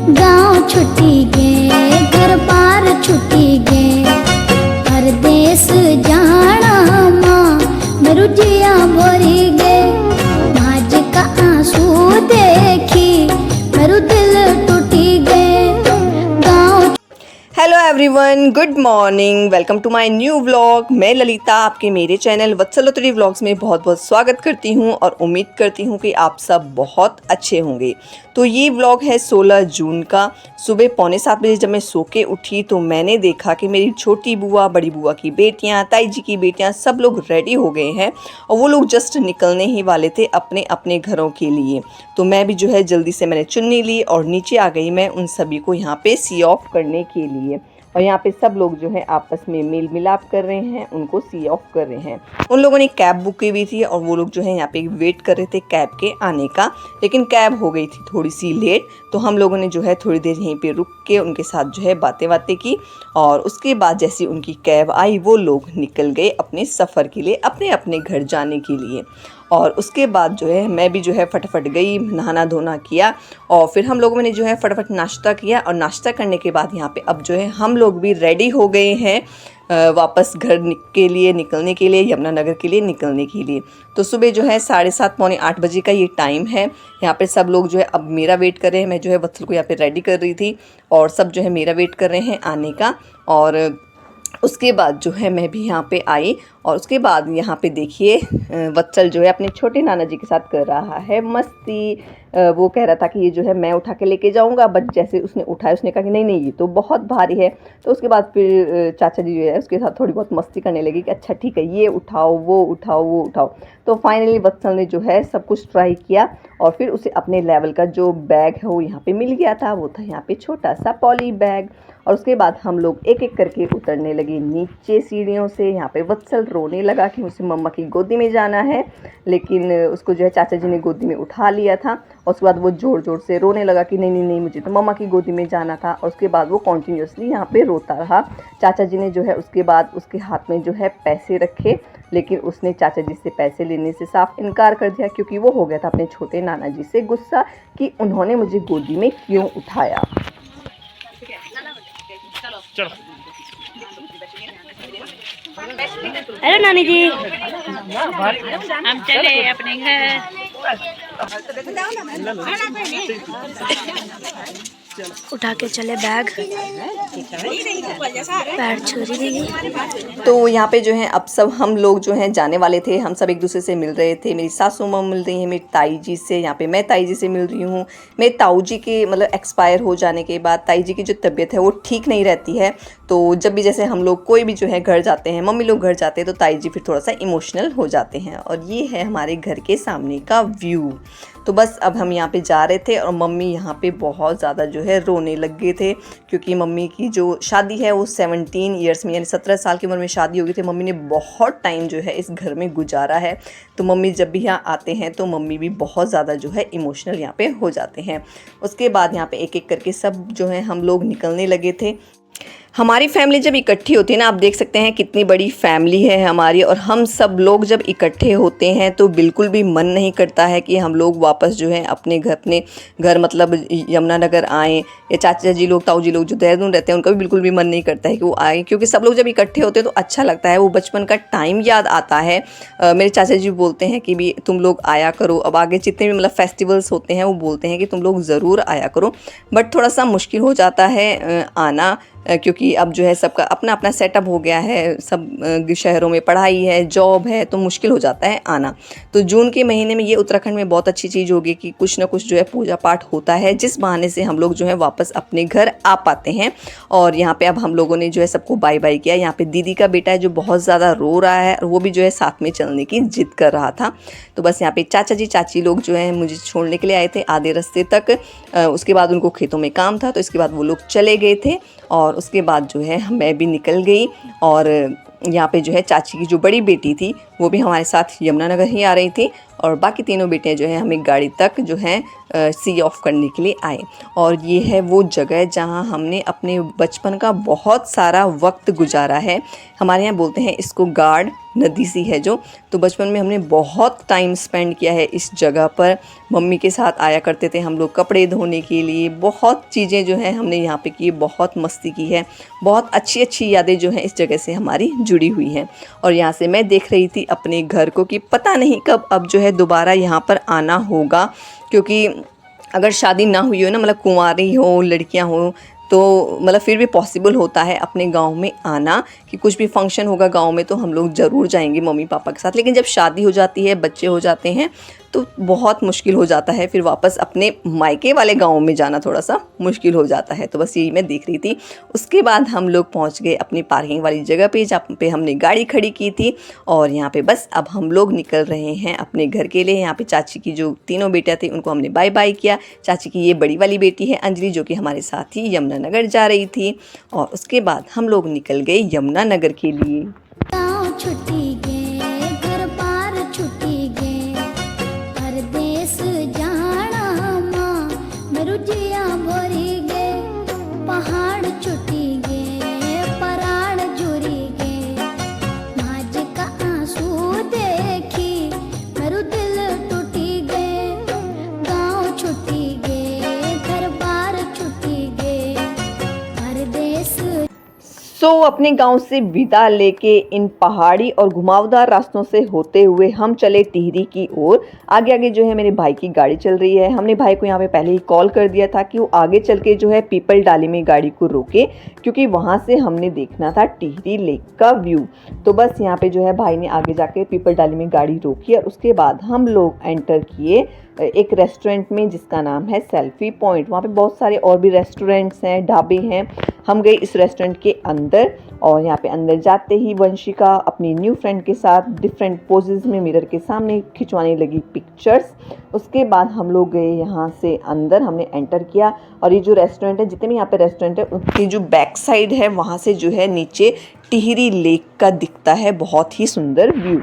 गाँव छुट्टी गे घर बार छुट्टी गे परदेस जाना माँ मेरू जिया भरी गे आज का आंसू देखी मेरू दिल टूटी गे गाँव। Hello everyone, good morning, welcome to my new vlog. मैं ललिता आपके मेरे चैनल वत्सलोत्तरी व्लॉग्स में बहुत बहुत स्वागत करती हूं और उम्मीद करती हूं कि आप सब बहुत अच्छे होंगे। तो ये व्लॉग है 16 जून का। सुबह 6:45 बजे जब मैं सो के उठी तो मैंने देखा कि मेरी छोटी बुआ, बड़ी बुआ की बेटियां, ताई जी की बेटियां सब लोग रेडी हो गए हैं और वो लोग जस्ट निकलने ही वाले थे अपने अपने घरों के लिए। तो मैं भी जो है जल्दी से मैंने चुन्नी ली और नीचे आ गई मैं उन सभी को यहाँ पे सी ऑफ करने के लिए। और यहाँ पे सब लोग जो है आपस में मेल मिलाप कर रहे हैं, उनको सी ऑफ कर रहे हैं। उन लोगों ने कैब बुक की हुई थी और वो लोग जो है यहाँ पे वेट कर रहे थे कैब के आने का, लेकिन कैब हो गई थी थोड़ी सी लेट। तो हम लोगों ने जो है थोड़ी देर यहीं पे रुक के उनके साथ जो है बातें की और उसके बाद जैसे उनकी कैब आई वो लोग निकल गए अपने सफ़र के लिए, अपने अपने घर जाने के लिए। और उसके बाद जो है मैं भी जो है फटाफट गई, नहाना धोना किया और फिर हम लोगों ने जो है फटाफट नाश्ता किया। और नाश्ता करने के बाद यहाँ पे अब जो है हम लोग भी रेडी हो गए हैं वापस घर के लिए निकलने के लिए, यमुनानगर के लिए निकलने के लिए। तो सुबह जो है 7:30 पौने 8 बजे का ये टाइम है। यहाँ पे सब लोग जो है अब मेरा वेट कर रहे हैं। मैं जो है वत्सल को यहाँ पे रेडी कर रही थी और सब जो है मेरा वेट कर रहे हैं आने का। और उसके बाद जो है मैं भी यहाँ पे आई और उसके बाद यहाँ पे देखिए वत्सल जो है अपने छोटे नाना जी के साथ कर रहा है मस्ती। वो कह रहा था कि ये जो है मैं उठा के लेके जाऊँगा, बट जैसे उसने उठाया उसने कहा कि नहीं नहीं ये तो बहुत भारी है। तो उसके बाद फिर चाचा जी जो है उसके साथ थोड़ी बहुत मस्ती करने लगी कि अच्छा ठीक है ये उठाओ वो उठाओ वो उठाओ। तो फाइनली वत्सल ने जो है सब कुछ ट्राई किया और फिर उसे अपने लेवल का जो बैग है वो यहाँ पे मिल गया था। वो था यहाँ पे छोटा सा पॉली बैग। और उसके बाद हम लोग एक एक करके उतरने लगे नीचे सीढ़ियों से। यहाँ पे वत्सल रोने लगा कि उसे मम्मा की गोदी में जाना है, लेकिन उसको जो है चाचा जी ने गोदी में उठा लिया था। और उसके बाद वो ज़ोर ज़ोर से रोने लगा कि नहीं नहीं नहीं मुझे तो मम्मा की गोदी में जाना था। और उसके बाद वो कॉन्टीन्यूसली यहाँ पे रोता रहा। चाचा जी ने जो है उसके बाद उसके हाथ में जो है पैसे रखे, लेकिन उसने चाचा जी से पैसे लेने से साफ इनकार कर दिया, क्योंकि वो हो गया था अपने छोटे नाना जी से गुस्सा कि उन्होंने मुझे गोदी में क्यों उठाया। हेलो नानी जी, हम चले अपने घर। उठा के चले बैग, पैर छुरी दी। तो यहाँ पे जो है अब सब हम लोग जो हैं जाने वाले थे। हम सब एक दूसरे से मिल रहे थे। मेरी सासू माँ मिल रही हैं मेरी ताई जी से, यहाँ पे मैं ताई जी से मिल रही हूँ। मेरे ताऊ जी के मतलब एक्सपायर हो जाने के बाद ताई जी की जो तबीयत है वो ठीक नहीं रहती है। तो जब भी जैसे हम लोग कोई भी जो है घर जाते हैं, मम्मी लोग घर जाते हैं, तो ताई जी फिर थोड़ा सा इमोशनल हो जाते हैं। और ये है हमारे घर के सामने का व्यू। तो बस अब हम यहाँ पे जा रहे थे और मम्मी यहाँ पे बहुत ज़्यादा जो है रोने लग गए थे, क्योंकि मम्मी की जो शादी है वो 17 ईयर्स में यानी 17 साल की उम्र में शादी हो गई थी। मम्मी ने बहुत टाइम जो है इस घर में गुजारा है। तो मम्मी जब भी यहाँ आते हैं तो मम्मी भी बहुत ज़्यादा जो है इमोशनल यहाँ पे हो जाते हैं। उसके बाद यहाँ पे एक एक करके सब जो है हम लोग निकलने लगे थे। हमारी फैमिली जब इकट्ठी होती है ना, आप देख सकते हैं कितनी बड़ी फैमिली है हमारी। और हम सब लोग जब इकट्ठे होते हैं तो बिल्कुल भी मन नहीं करता है कि हम लोग वापस जो है अपने घर मतलब यमुनानगर आएँ, या चाचा जी लोग, ताऊ जी लोग जो देहरादून रहते हैं उनका भी बिल्कुल भी मन नहीं करता है कि वो आए, क्योंकि सब लोग जब इकट्ठे होते हैं तो अच्छा लगता है। वो बचपन का टाइम याद आता है। मेरे चाचा जी बोलते हैं कि भी तुम लोग आया करो, अब आगे जितने भी मतलब फेस्टिवल्स होते हैं वो बोलते हैं कि तुम लोग ज़रूर आया करो। बट थोड़ा सा मुश्किल हो जाता है आना, क्योंकि अब जो है सबका अपना अपना सेटअप हो गया है, सब शहरों में पढ़ाई है, जॉब है, तो मुश्किल हो जाता है आना। तो जून के महीने में ये उत्तराखंड में बहुत अच्छी चीज़ होगी कि कुछ ना कुछ जो है पूजा पाठ होता है, जिस बहाने से हम लोग जो है वापस अपने घर आ पाते हैं। और यहाँ पे अब हम लोगों ने जो है सबको बाय बाय किया। यहाँ पे दीदी का बेटा है जो बहुत ज़्यादा रो रहा है और वो भी जो है साथ में चलने की जिद कर रहा था। तो बस यहाँ पे चाचा जी चाची लोग जो है मुझे छोड़ने के लिए आए थे आधे रास्ते तक। उसके बाद उनको खेतों में काम था तो इसके बाद वो लोग चले गए थे। और उसके बाद जो है मैं भी निकल गई और यहाँ पे जो है चाची की जो बड़ी बेटी थी वो भी हमारे साथ यमुनानगर ही आ रही थी और बाकी तीनों बेटियाँ जो हैं हमें गाड़ी तक जो है सी ऑफ करने के लिए आए। और ये है वो जगह जहाँ हमने अपने बचपन का बहुत सारा वक्त गुजारा है। हमारे यहाँ बोलते हैं इसको गार्ड नदी सी है जो, तो बचपन में हमने बहुत टाइम स्पेंड किया है इस जगह पर। मम्मी के साथ आया करते थे हम लोग कपड़े धोने के लिए, बहुत चीज़ें जो हैं हमने यहाँ पे की, बहुत मस्ती की है, बहुत अच्छी अच्छी यादें जो हैं इस जगह से हमारी जुड़ी हुई हैं। और यहाँ से मैं देख रही थी अपने घर को कि पता नहीं कब अब जो है दोबारा यहाँ पर आना होगा, क्योंकि अगर शादी ना हुई हो ना, मतलब कुंवारी हो, लड़कियाँ हो, तो मतलब फिर भी पॉसिबल होता है अपने गांव में आना, कि कुछ भी फंक्शन होगा गांव में तो हम लोग ज़रूर जाएंगे मम्मी पापा के साथ। लेकिन जब शादी हो जाती है, बच्चे हो जाते हैं, तो बहुत मुश्किल हो जाता है फिर वापस अपने मायके वाले गांव में जाना, थोड़ा सा मुश्किल हो जाता है। तो बस यही मैं देख रही थी। उसके बाद हम लोग पहुंच गए अपनी पार्किंग वाली जगह पे, जहाँ पे हमने गाड़ी खड़ी की थी। और यहाँ पे बस अब हम लोग निकल रहे हैं अपने घर के लिए। यहाँ पे चाची की जो तीनों बेटियाँ थी उनको हमने बाय बाय किया। चाची की ये बड़ी वाली बेटी है अंजलि, जो कि हमारे साथ ही यमुनानगर जा रही थी। और उसके बाद हम लोग निकल गए यमुनानगर के लिए। गाँव छुट्टी गए, घर पार छुट्टी गए, परदेस जाना माँ मेरू जिया भरी गए, पहाड़ छुट्टी गए, पराड़ जुड़ी गए, माज का आंसू देखी मेरू दिल टूटी गए, गाँव छुट्टी गए, घर पार छुट्टी गए, परदेस। अपने गांव से विदा लेके इन पहाड़ी और घुमावदार रास्तों से होते हुए हम चले टिहरी की ओर। आगे आगे जो है मेरे भाई की गाड़ी चल रही है। हमने भाई को यहाँ पे पहले ही कॉल कर दिया था कि वो आगे चल के जो है पीपल डाली में गाड़ी को रोके, क्योंकि वहाँ से हमने देखना था टिहरी लेक का व्यू। तो बस यहाँ पे जो है भाई ने आगे जाके पीपल डाली में गाड़ी रोकी और उसके बाद हम लोग एंटर किए एक रेस्टोरेंट में जिसका नाम है सेल्फी पॉइंट। वहाँ पे बहुत सारे और भी रेस्टोरेंट्स हैं, ढाबे हैं। हम गए इस रेस्टोरेंट के अंदर और यहाँ पे अंदर जाते ही वंशिका अपनी न्यू फ्रेंड के साथ डिफरेंट पोजेस में मिरर के सामने खिंचवाने लगी पिक्चर्स। उसके बाद हम लोग गए यहाँ से अंदर, हमने एंटर किया और ये जो रेस्टोरेंट है, जितने भी यहाँ पे रेस्टोरेंट है, उसकी जो बैक साइड है वहाँ से जो है नीचे टिहरी लेक का दिखता है बहुत ही सुंदर व्यू।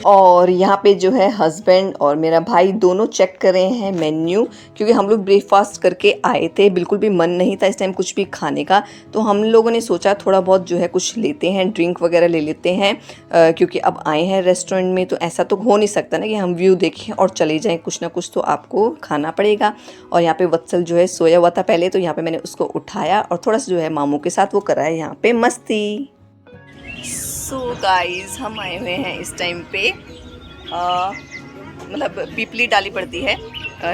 और यहाँ पे जो है हस्बैंड और मेरा भाई दोनों चेक कर रहे हैं मेन्यू, क्योंकि हम लोग ब्रेकफास्ट करके आए थे, बिल्कुल भी मन नहीं था इस टाइम कुछ भी खाने का। तो हम लोगों ने सोचा थोड़ा बहुत जो है कुछ लेते हैं, ड्रिंक वगैरह ले लेते हैं, क्योंकि अब आए हैं रेस्टोरेंट में तो ऐसा तो हो नहीं सकता ना कि हम व्यू देखें और चले जाएं, कुछ ना कुछ तो आपको खाना पड़ेगा। और यहाँ पे वत्सल जो है सोया हुआ था पहले, तो यहाँ पे मैंने उसको उठाया और थोड़ा सा जो है मामू के साथ वो कराया यहाँ पे मस्ती। सो गाइस, हम आए हुए हैं इस टाइम पे मतलब पीपली डाली पड़ती है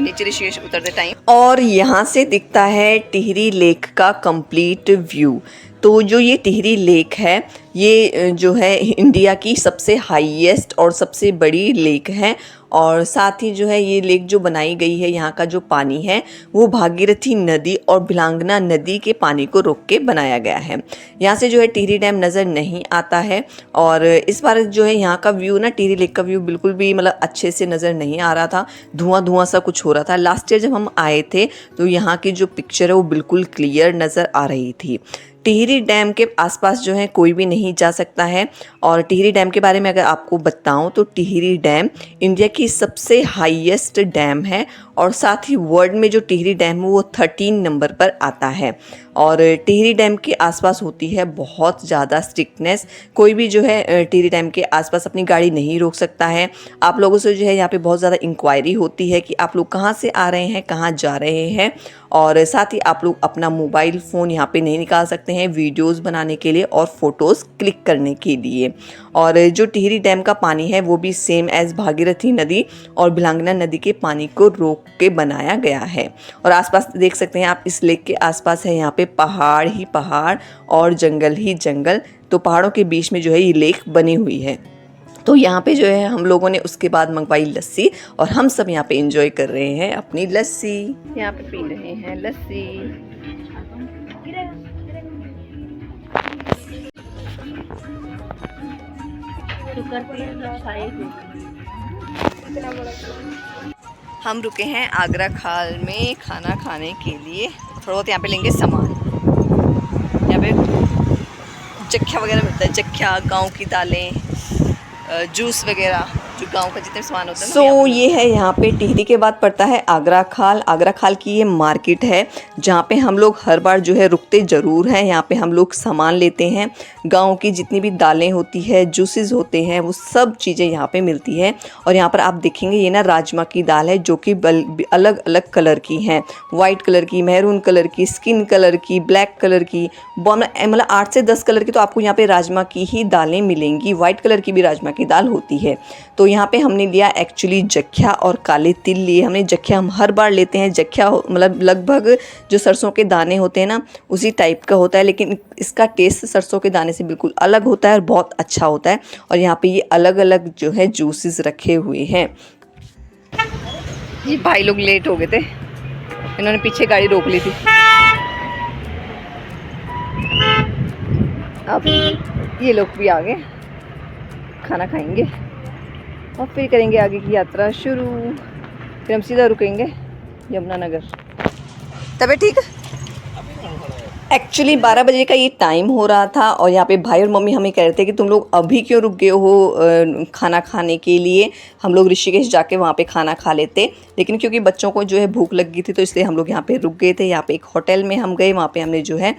नीचे ऋषिकेश उतरते टाइम, और यहाँ से दिखता है टिहरी लेक का कंप्लीट व्यू। तो जो ये टिहरी लेक है, ये जो है इंडिया की सबसे हाईएस्ट और सबसे बड़ी लेक है। और साथ ही जो है ये लेक जो बनाई गई है, यहाँ का जो पानी है वो भागीरथी नदी और भिलांगना नदी के पानी को रोक के बनाया गया है। यहाँ से जो है टिहरी डैम नज़र नहीं आता है। और इस बार जो है यहाँ का व्यू ना, टिहरी लेक का व्यू बिल्कुल भी मतलब अच्छे से नज़र नहीं आ रहा था, धुआं धुआं सा कुछ हो रहा था। लास्ट ईयर जब हम आए थे तो यहाँ की जो पिक्चर है वो बिल्कुल क्लियर नज़र आ रही थी। टिहरी डैम के आसपास जो है कोई भी नहीं जा सकता है। और टिहरी डैम के बारे में अगर आपको बताऊं तो टिहरी डैम इंडिया की सबसे हाईएस्ट डैम है और साथ ही वर्ल्ड में जो टिहरी डैम है वो 13 नंबर पर आता है। और टिहरी डैम के आसपास होती है बहुत ज़्यादा स्ट्रिक्टनेस, कोई भी जो है टिहरी डैम के आसपास अपनी गाड़ी नहीं रोक सकता है। आप लोगों से जो है यहाँ पे बहुत ज़्यादा इंक्वायरी होती है कि आप लोग कहाँ से आ रहे हैं, कहाँ जा रहे हैं। और साथ ही आप लोग अपना मोबाइल फ़ोन यहाँ पे नहीं निकाल सकते हैं वीडियोस बनाने के लिए और फ़ोटोज़ क्लिक करने के लिए। और जो टिहरी डैम का पानी है वो भी सेम एज़ भागीरथी नदी और भिलांगना नदी के पानी को रोक के बनाया गया है। और आसपास देख सकते हैं आप, इस लेक के आसपास है यहाँ पे पहाड़ ही पहाड़ और जंगल ही जंगल। तो पहाड़ों के बीच में जो है ये लेक बनी हुई है। तो यहाँ पे जो है हम लोगों ने उसके बाद मंगवाई लस्सी और हम सब यहाँ पे एंजॉय कर रहे हैं अपनी लस्सी। यहाँ पे पी रहे हैं लस्सी। हम रुके हैं आगरा खाल में खाना खाने के लिए, थोड़ा बहुत यहाँ पे लेंगे सामान। यहाँ पे चक्ख्या वगैरह मिलता है, चक्ख्या, गांव की दालें, जूस वगैरह, जो गांव का जितने सामान होता है। सो ये है यहाँ पे टिहरी के बाद पड़ता है आगरा खाल। आगरा खाल की ये मार्केट है जहाँ पे हम लोग हर बार जो है रुकते ज़रूर हैं। यहाँ पे हम लोग सामान लेते हैं, गांव की जितनी भी दालें होती है, जूसेस होते हैं, वो सब चीज़ें यहाँ पे मिलती हैं। और यहाँ पर आप देखेंगे ये ना राजमा की दाल है जो कि अलग अलग कलर की हैं, वाइट कलर की, मैरून कलर की, स्किन कलर की, ब्लैक कलर की, मतलब 8 से 10 कलर की तो आपको यहाँ पे राजमा की ही दालें मिलेंगी। वाइट कलर की भी राजमा की दाल होती है। तो यहाँ पे हमने लिया एक्चुअली जख्या और काले तिल लिए हमने। जख्या हम हर बार लेते हैं, जख्या मतलब लगभग जो सरसों के दाने होते हैं ना उसी टाइप का होता है, लेकिन इसका टेस्ट सरसों के दाने से बिल्कुल अलग होता है और बहुत अच्छा होता है। और यहाँ पे ये अलग अलग जो है जूसेस रखे हुए हैं। ये भाई लोग लेट हो गए थे, इन्होंने पीछे गाड़ी रोक ली थी। अब ये लोग भी आ गए, खाना खाएंगे और फिर करेंगे आगे की यात्रा शुरू। फिर हम सीधा रुकेंगे यमुनानगर। तबीयत ठीक है? एक्चुअली 12 बजे का ये टाइम हो रहा था और यहाँ पे भाई और मम्मी हमें कह रहे थे कि तुम लोग अभी क्यों रुक गए हो खाना खाने के लिए। हम लोग ऋषिकेश जाके वहाँ पे खाना खा लेते, लेकिन क्योंकि बच्चों को जो है भूख लग गई थी तो इसलिए हम लोग यहाँ पे रुक गए थे। यहाँ पे एक होटल में हम गए, वहाँ पे हमने जो है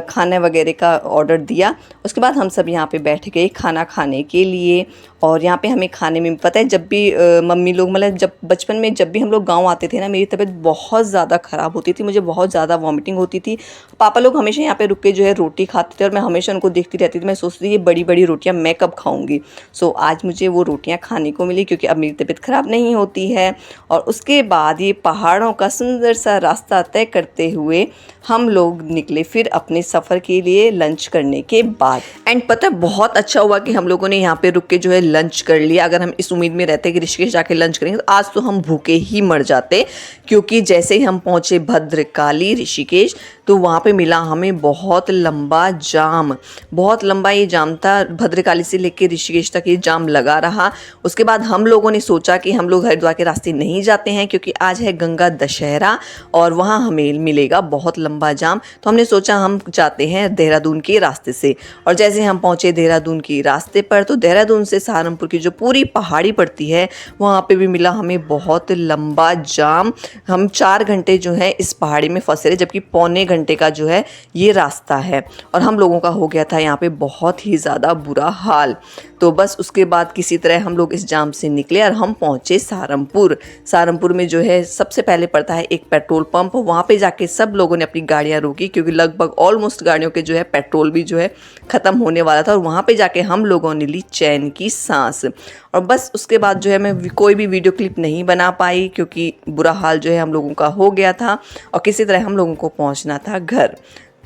खाने वगैरह का ऑर्डर दिया। उसके बाद हम सब यहाँ पे बैठ गए खाना खाने के लिए। और यहाँ पे हमें खाने में पता है, जब भी मम्मी लोग मतलब जब बचपन में जब भी हम लोग गाँव आते थे ना, मेरी तबीयत बहुत ज़्यादा ख़राब होती थी, मुझे बहुत ज़्यादा वॉमिटिंग होती थी। पापा लोग हमेशा यहाँ पे रुक के जो है रोटी खाते थे और मैं हमेशा उनको देखती रहती थी। मैं सोचती थी ये बड़ी बड़ी रोटियाँ मैं कब खाऊंगी। सो आज मुझे वो रोटियाँ खाने को मिली क्योंकि अब मेरी तबीयत ख़राब नहीं होती है। और उसके बाद ये पहाड़ों का सुंदर सा रास्ता तय करते हुए हम लोग निकले फिर अपने सफ़र के लिए लंच करने के बाद। एंड पता है बहुत अच्छा हुआ कि हम लोगों ने यहाँ पे रुक के जो है लंच कर लिया। अगर हम इस उम्मीद में रहते कि ऋषिकेश जाके लंच करेंगे तो आज तो हम भूखे ही मर जाते, क्योंकि जैसे ही हम पहुँचे भद्रकाली ऋषिकेश तो वहाँ पे मिला हमें बहुत लंबा जाम। बहुत लंबा ये जाम था, भद्रकाली से लेके ऋषिकेश तक ये जाम लगा रहा। उसके बाद हम लोगों ने सोचा कि हम लोग हरिद्वार के रास्ते नहीं जाते हैं क्योंकि आज है गंगा दशहरा और वहाँ हमें मिलेगा बहुत लंबा जाम। तो हमने सोचा हम जाते हैं देहरादून के रास्ते से। और जैसे हम पहुँचे देहरादून के रास्ते पर तो देहरादून से सहारनपुर की जो पूरी पहाड़ी पड़ती है वहाँ पे भी मिला हमें बहुत लंबा जाम। हम 4 घंटे जो है इस पहाड़ी में फंसे रहे, जबकि पौने घंटे का जो है ये रास्ता है। और हम लोगों का हो गया था यहाँ पे बहुत ही ज़्यादा बुरा हाल। तो बस उसके बाद किसी तरह हम लोग इस जाम से निकले और हम पहुँचे सहारनपुर। सहारनपुर में जो है सबसे पहले पड़ता है एक पेट्रोल पंप। वहाँ पे जाके सब लोगों ने अपनी गाड़ियाँ रोकी क्योंकि लगभग ऑलमोस्ट गाड़ियों के जो है पेट्रोल भी जो है ख़त्म होने वाला था। और वहाँ पे जाके हम लोगों ने ली चैन की सांस। और बस उसके बाद जो है मैं कोई भी वीडियो क्लिप नहीं बना पाई क्योंकि बुरा हाल जो है हम लोगों का हो गया था और किसी तरह हम लोगों को पहुँचना था घर।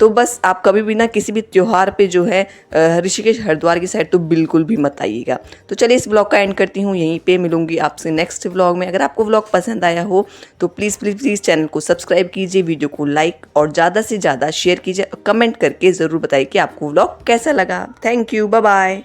तो बस आप कभी भी ना किसी भी त्यौहार पे जो है ऋषिकेश हरिद्वार की साइड तो बिल्कुल भी मत आइएगा। तो चलिए इस व्लॉग का एंड करती हूँ यहीं पे। मिलूंगी आपसे नेक्स्ट व्लॉग में। अगर आपको व्लॉग पसंद आया हो तो प्लीज़ प्लीज़ प्लीज़ चैनल को सब्सक्राइब कीजिए, वीडियो को लाइक और ज़्यादा से ज़्यादा शेयर कीजिए, कमेंट करके ज़रूर बताइए कि आपको व्लॉग कैसा लगा। Thank you, bye bye.